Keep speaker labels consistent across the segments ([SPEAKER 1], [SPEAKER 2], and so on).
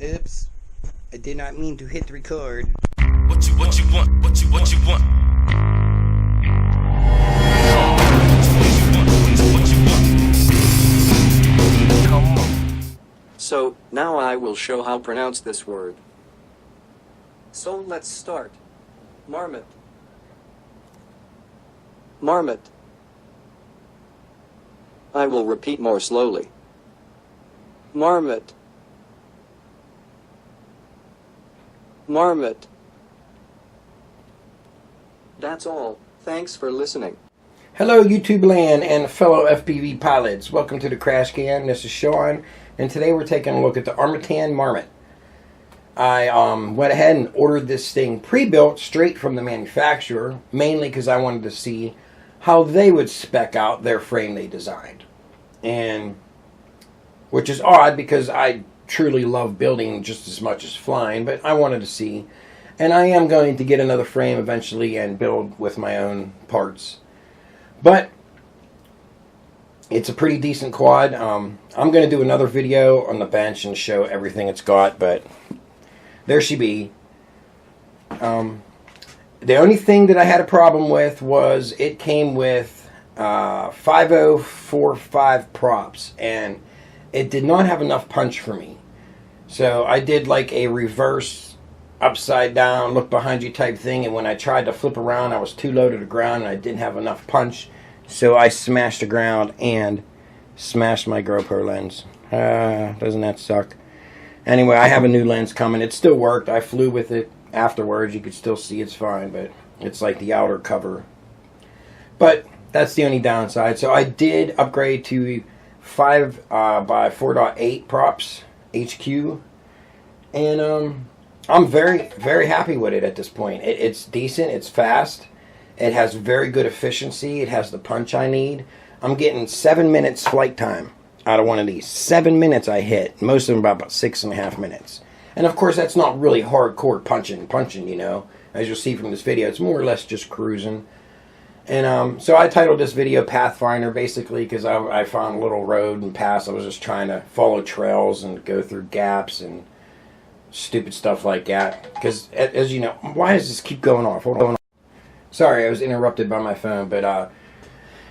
[SPEAKER 1] Oops. I did not mean to hit record.
[SPEAKER 2] What you want? What you want?
[SPEAKER 3] So, now I will show how to pronounce this word. So, let's start. Marmotte. Marmotte. I will repeat more slowly. Marmotte. Marmotte. That's all. Thanks for listening.
[SPEAKER 4] Hello YouTube land and fellow FPV pilots. Welcome to the Krashcan. This is Shawn, and today we're taking a look at the Armattan Marmotte. I went ahead and ordered this thing pre-built straight from the manufacturer, mainly because I wanted to see how they would spec out their frame they designed. And which is odd because I truly love building just as much as flying, but I wanted to see. And I am going to get another frame eventually and build with my own parts. But it's a pretty decent quad. I'm going to do another video on the bench and show everything it's got, but there she be. The only thing that I had a problem with was it came with 5045 props, and it did not have enough punch for me. So I did like a reverse upside down look behind you type thing, and when I tried to flip around I was too low to the ground and I didn't have enough punch, so I smashed the ground and smashed my GoPro lens. Doesn't that suck? Anyway, I have a new lens coming. It still worked. I flew with it afterwards. You could still see it's fine, but it's like the outer cover. But that's the only downside. So I did upgrade to 5 by 4.8 props HQ, and I'm very, very happy with it at this point. It's decent. It's fast. It has very good efficiency. It has the punch I need. I'm getting 7 minutes flight time out of one of these. 7 minutes I hit. Most of them about 6.5 minutes. And of course, that's not really hardcore punching, you know. As you'll see from this video, it's more or less just cruising. And so I titled this video Pathfinder, basically, because I found a little road and pass. I was just trying to follow trails and go through gaps and stupid stuff like that. Because, as you know, why does this keep going off? Hold on. Sorry, I was interrupted by my phone. But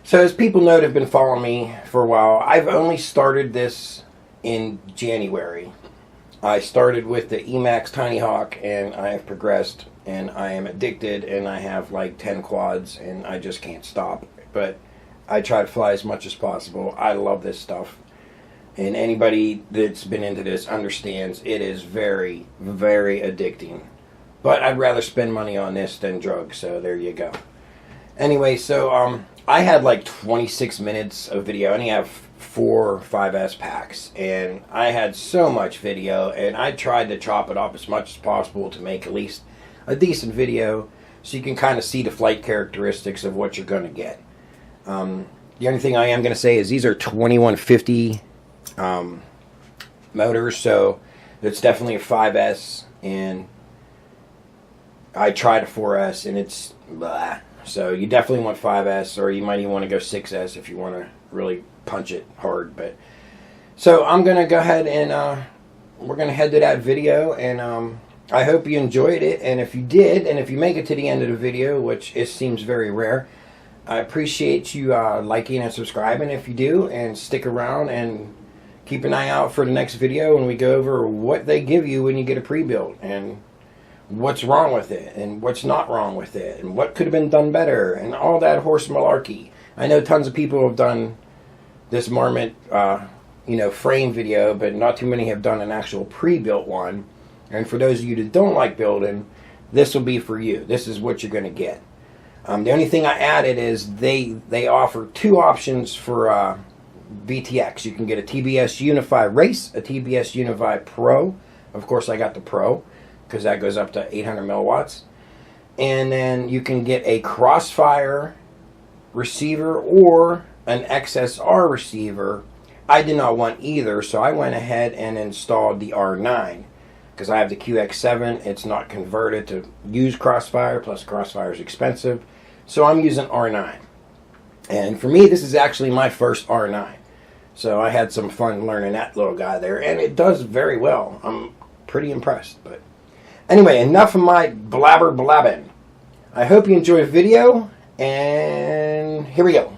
[SPEAKER 4] so as people know that have been following me for a while, I've only started this in January. I started with the Emax Tiny Hawk, and I have progressed, and I am addicted, and I have like 10 quads, and I just can't stop. But I try to fly as much as possible. I love this stuff, and anybody that's been into this understands it is very, very addicting. But I'd rather spend money on this than drugs, so there you go. Anyway, so I had like 26 minutes of video. I only have 4 5S packs, and I had so much video, and I tried to chop it up as much as possible to make at least a decent video so you can kind of see the flight characteristics of what you're going to get. The only thing I am going to say is these are 2150 motors, so it's definitely a 5S, and I tried a 4S and it's blah. So you definitely want 5S, or you might even want to go 6S if you want to really punch it hard. But so I'm going to go ahead and we're going to head to that video, and I hope you enjoyed it. And if you did, and if you make it to the end of the video, which it seems very rare, I appreciate you liking and subscribing if you do, and stick around and keep an eye out for the next video when we go over what they give you when you get a pre-built, and what's wrong with it, and what's not wrong with it, and what could have been done better, and all that horse malarkey. I know tons of people have done this Marmotte, frame video, but not too many have done an actual pre-built one. And for those of you that don't like building, this will be for you. This is what you're going to get. The only thing I added is they offer 2 options for VTX. You can get a TBS Unify Race, a TBS Unify Pro. Of course, I got the Pro, because that goes up to 800 milliwatts. And then you can get a Crossfire receiver or an XSR receiver. I did not want either, so I went ahead and installed the R9, because I have the Qx7. It's not converted to use Crossfire, plus Crossfire is expensive, so I'm using R9. And for me, this is actually my first R9. So I had some fun learning that little guy there, and it does very well. I'm pretty impressed. But anyway, enough of my blabbing. I hope you enjoyed the video, and here we go.